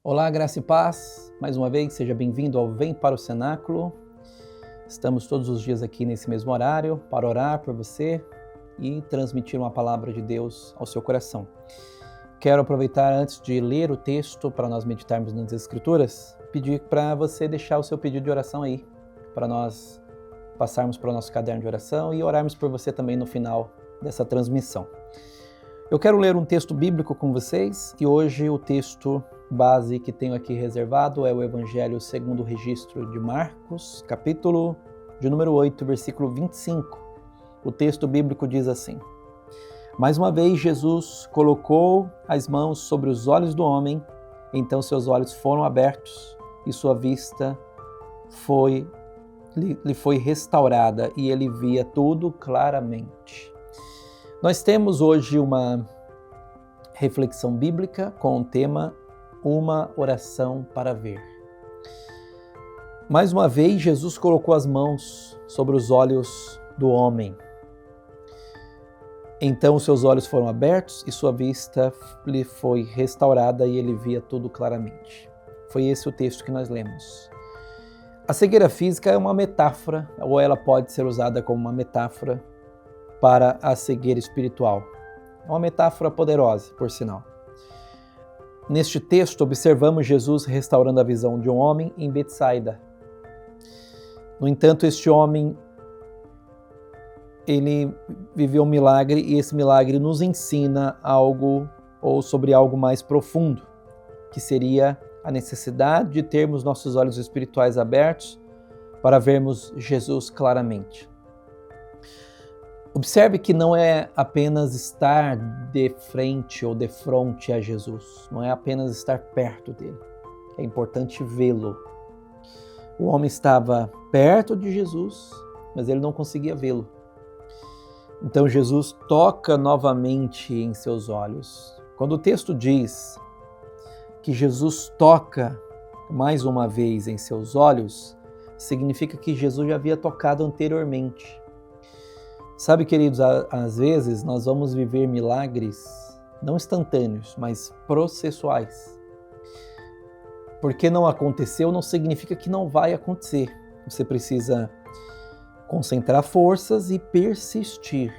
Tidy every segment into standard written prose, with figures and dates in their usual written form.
Olá, graça e paz. Mais uma vez, seja bem-vindo ao Vem para o Cenáculo. Estamos todos os dias aqui nesse mesmo horário para orar por você e transmitir uma palavra de Deus ao seu coração. Quero aproveitar, antes de ler o texto para nós meditarmos nas Escrituras, pedir para você deixar o seu pedido de oração aí, para nós passarmos para o nosso caderno de oração e orarmos por você também no final dessa transmissão. Eu quero ler um texto bíblico com vocês e hoje o texto base que tenho aqui reservado é o Evangelho segundo o registro de Marcos, capítulo de número 8, versículo 25. O texto bíblico diz assim: Mais uma vez Jesus colocou as mãos sobre os olhos do homem, então seus olhos foram abertos e sua vista lhe foi restaurada e ele via tudo claramente. Nós temos hoje uma reflexão bíblica com o tema Uma oração para ver. Mais uma vez, Jesus colocou as mãos sobre os olhos do homem. Então seus olhos foram abertos e sua vista lhe foi restaurada e ele via tudo claramente. Foi esse o texto que nós lemos. A cegueira física é uma metáfora, ou ela pode ser usada como uma metáfora para a cegueira espiritual. É uma metáfora poderosa, por sinal. Neste texto, observamos Jesus restaurando a visão de um homem em Betsaida. No entanto, este homem, ele viveu um milagre e esse milagre nos ensina algo ou sobre algo mais profundo, que seria a necessidade de termos nossos olhos espirituais abertos para vermos Jesus claramente. Observe que não é apenas estar de frente ou de fronte a Jesus, não é apenas estar perto dele, é importante vê-lo. O homem estava perto de Jesus, mas ele não conseguia vê-lo. Então Jesus toca novamente em seus olhos. Quando o texto diz que Jesus toca mais uma vez em seus olhos, significa que Jesus já havia tocado anteriormente. Sabe, queridos, às vezes nós vamos viver milagres não instantâneos, mas processuais. Porque não aconteceu não significa que não vai acontecer. Você precisa concentrar forças e persistir.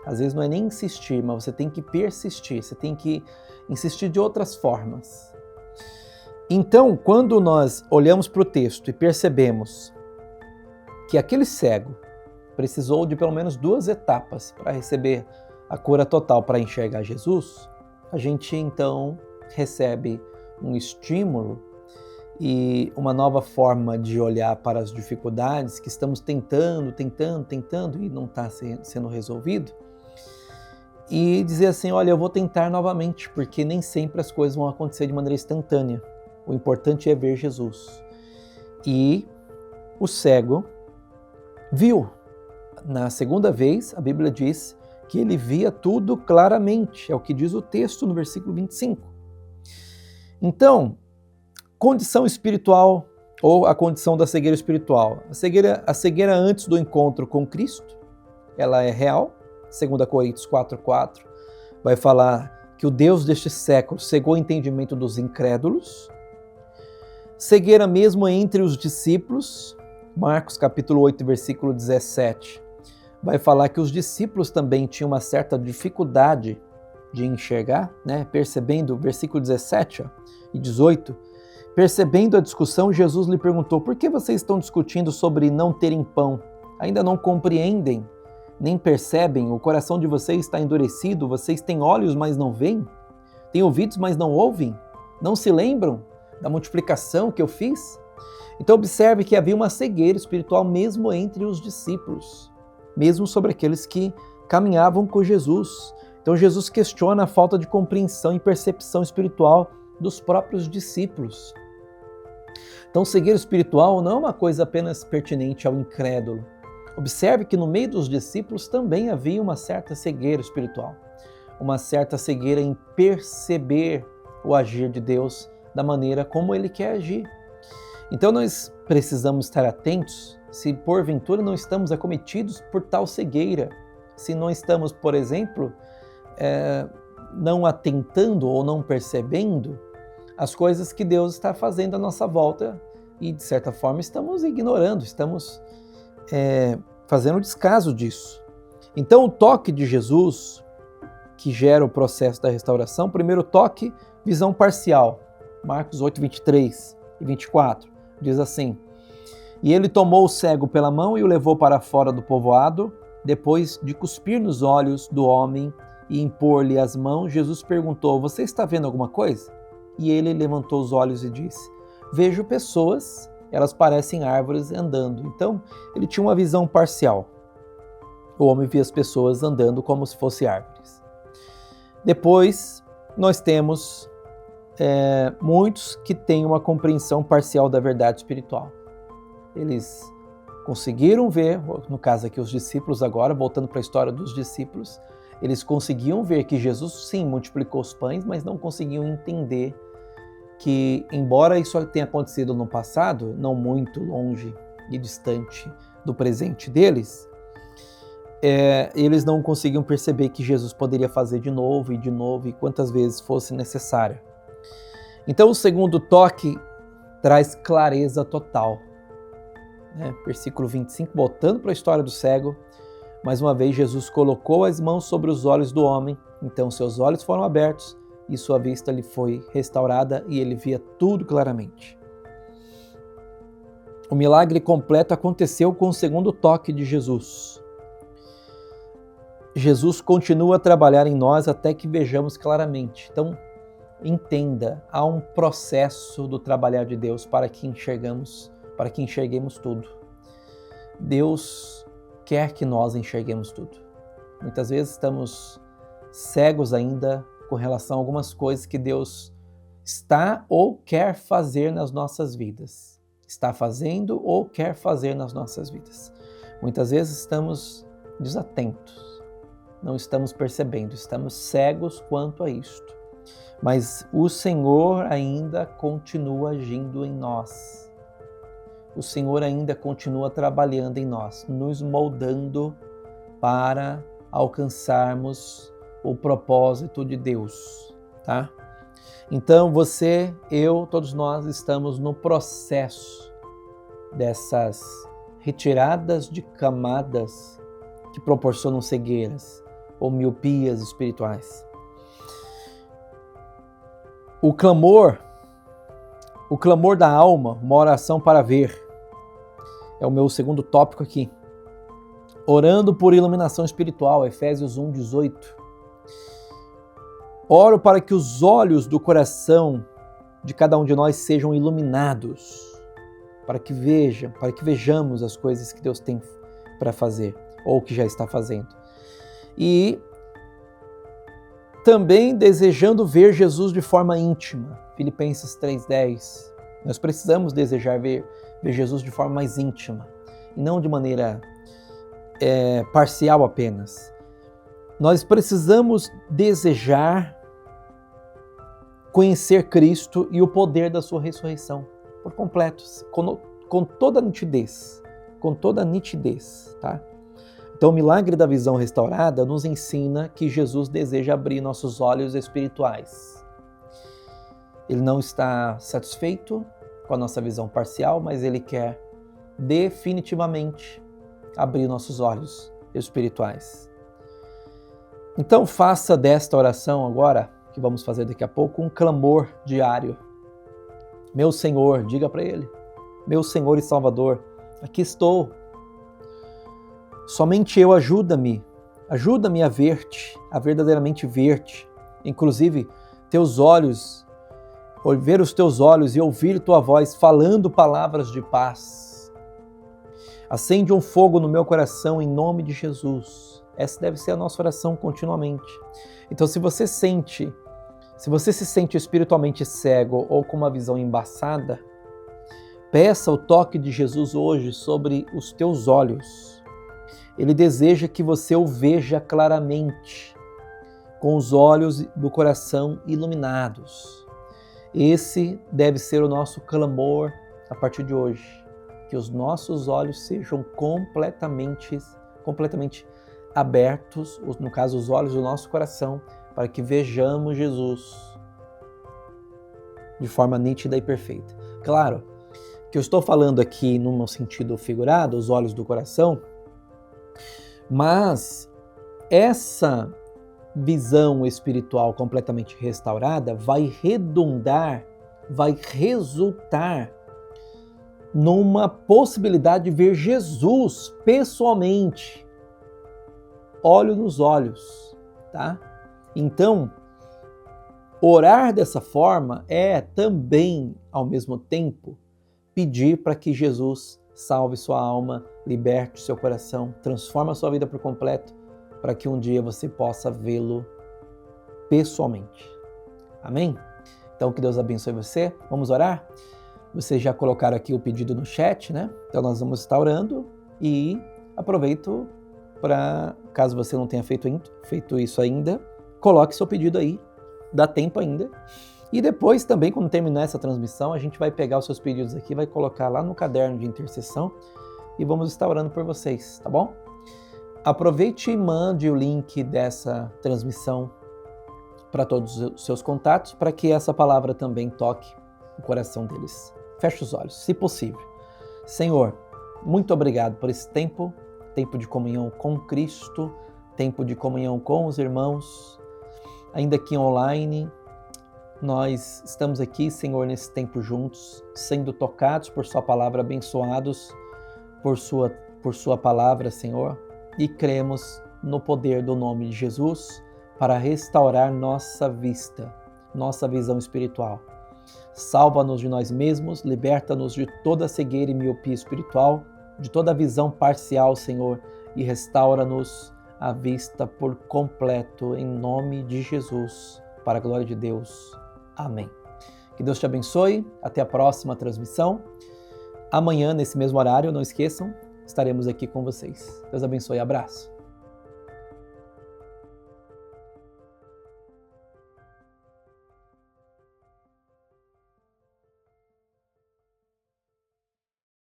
Às vezes não é nem insistir, mas você tem que persistir, você tem que insistir de outras formas. Então, quando nós olhamos para o texto e percebemos que aquele cego precisou de pelo menos 2 etapas para receber a cura total, para enxergar Jesus, a gente então recebe um estímulo e uma nova forma de olhar para as dificuldades que estamos tentando e não está sendo resolvido, e dizer assim, olha, eu vou tentar novamente, porque nem sempre as coisas vão acontecer de maneira instantânea. O importante é ver Jesus. E o cego viu. Na segunda vez, a Bíblia diz que ele via tudo claramente, é o que diz o texto no versículo 25. Então, condição espiritual ou a condição da cegueira espiritual. A cegueira antes do encontro com Cristo, ela é real. 2 Coríntios 4,4 vai falar que o Deus deste século cegou o entendimento dos incrédulos. Cegueira mesmo entre os discípulos. Marcos capítulo 8, versículo 17. Vai falar que os discípulos também tinham uma certa dificuldade de enxergar, né? Percebendo, versículo 17 e 18, percebendo a discussão, Jesus lhe perguntou, por que vocês estão discutindo sobre não terem pão? Ainda não compreendem, nem percebem? O coração de vocês está endurecido? Vocês têm olhos, mas não veem? Têm ouvidos, mas não ouvem? Não se lembram da multiplicação que eu fiz? Então observe que havia uma cegueira espiritual mesmo entre os discípulos, mesmo sobre aqueles que caminhavam com Jesus. Então Jesus questiona a falta de compreensão e percepção espiritual dos próprios discípulos. Então cegueira espiritual não é uma coisa apenas pertinente ao incrédulo. Observe que no meio dos discípulos também havia uma certa cegueira espiritual, uma certa cegueira em perceber o agir de Deus da maneira como Ele quer agir. Então nós precisamos estar atentos se porventura não estamos acometidos por tal cegueira, se não estamos, por exemplo, não atentando ou não percebendo as coisas que Deus está fazendo à nossa volta e, de certa forma, estamos ignorando, estamos fazendo descaso disso. Então, o toque de Jesus, que gera o processo da restauração, primeiro toque, visão parcial. Marcos 8, 23 e 24, diz assim: E ele tomou o cego pela mão e o levou para fora do povoado. Depois de cuspir nos olhos do homem e impor-lhe as mãos, Jesus perguntou: Você está vendo alguma coisa? E ele levantou os olhos e disse: Vejo pessoas, elas parecem árvores andando. Então, ele tinha uma visão parcial. O homem via as pessoas andando como se fossem árvores. Depois, nós temos muitos que têm uma compreensão parcial da verdade espiritual. Eles conseguiram ver, no caso aqui os discípulos agora, voltando para a história dos discípulos, eles conseguiam ver que Jesus sim multiplicou os pães, mas não conseguiam entender que, embora isso tenha acontecido no passado, não muito longe e distante do presente deles, eles não conseguiam perceber que Jesus poderia fazer de novo e quantas vezes fosse necessário. Então o segundo toque traz clareza total. Versículo 25, voltando para a história do cego, mais uma vez Jesus colocou as mãos sobre os olhos do homem, então seus olhos foram abertos e sua vista lhe foi restaurada e ele via tudo claramente. O milagre completo aconteceu com o segundo toque de Jesus. Jesus continua a trabalhar em nós até que vejamos claramente. Então, entenda, há um processo do trabalhar de Deus para que enxerguemos tudo. Deus quer que nós enxerguemos tudo. Muitas vezes estamos cegos ainda com relação a algumas coisas que Deus está ou quer fazer nas nossas vidas. Está fazendo ou quer fazer nas nossas vidas. Muitas vezes estamos desatentos, não estamos percebendo, estamos cegos quanto a isto. Mas o Senhor ainda continua agindo em nós. O Senhor ainda continua trabalhando em nós, nos moldando para alcançarmos o propósito de Deus, tá? Então você, eu, todos nós estamos no processo dessas retiradas de camadas que proporcionam cegueiras ou miopias espirituais. O clamor da alma, uma oração para ver, é o meu segundo tópico aqui. Orando por iluminação espiritual, Efésios 1, 18. Oro para que os olhos do coração de cada um de nós sejam iluminados, para que vejamos as coisas que Deus tem para fazer, ou que já está fazendo. E também desejando ver Jesus de forma íntima, Filipenses 3,10. Nós precisamos desejar ver Jesus de forma mais íntima, e não de maneira parcial apenas. Nós precisamos desejar conhecer Cristo e o poder da sua ressurreição por completo, com toda a nitidez, tá? Então o milagre da visão restaurada nos ensina que Jesus deseja abrir nossos olhos espirituais. Ele não está satisfeito com a nossa visão parcial, mas ele quer definitivamente abrir nossos olhos espirituais. Então faça desta oração agora, que vamos fazer daqui a pouco, um clamor diário. Meu Senhor, diga para ele, meu Senhor e Salvador, aqui estou. Somente eu, ajuda-me a ver-te, a verdadeiramente ver-te. Inclusive, teus olhos, ver os teus olhos e ouvir tua voz falando palavras de paz. Acende um fogo no meu coração em nome de Jesus. Essa deve ser a nossa oração continuamente. Então, se você se sente espiritualmente cego ou com uma visão embaçada, peça o toque de Jesus hoje sobre os teus olhos. Ele deseja que você o veja claramente, com os olhos do coração iluminados. Esse deve ser o nosso clamor a partir de hoje, que os nossos olhos sejam completamente abertos, no caso os olhos do nosso coração, para que vejamos Jesus de forma nítida e perfeita. Claro que eu estou falando aqui num sentido figurado, os olhos do coração, mas essa visão espiritual completamente restaurada vai redundar, vai resultar numa possibilidade de ver Jesus pessoalmente, olho nos olhos, tá? Então, orar dessa forma é também, ao mesmo tempo, pedir para que Jesus salve sua alma, liberte seu coração, transforme a sua vida por completo, para que um dia você possa vê-lo pessoalmente. Amém? Então, que Deus abençoe você. Vamos orar? Vocês já colocaram aqui o pedido no chat, né? Então nós vamos estar orando e aproveito para, caso você não tenha feito isso ainda, coloque seu pedido aí, dá tempo ainda. E depois também, quando terminar essa transmissão, a gente vai pegar os seus pedidos aqui, vai colocar lá no caderno de intercessão e vamos estar orando por vocês, tá bom? Aproveite e mande o link dessa transmissão para todos os seus contatos, para que essa palavra também toque o coração deles. Feche os olhos, se possível. Senhor, muito obrigado por esse tempo de comunhão com Cristo, tempo de comunhão com os irmãos, ainda aqui online. Nós estamos aqui, Senhor, nesse tempo juntos, sendo tocados por sua palavra, abençoados por sua palavra, Senhor, e cremos no poder do nome de Jesus para restaurar nossa vista, nossa visão espiritual. Salva-nos de nós mesmos, liberta-nos de toda cegueira e miopia espiritual, de toda visão parcial, Senhor, e restaura-nos a vista por completo, em nome de Jesus, para a glória de Deus. Amém. Que Deus te abençoe, até a próxima transmissão. Amanhã, nesse mesmo horário, não esqueçam, estaremos aqui com vocês. Deus abençoe, abraço.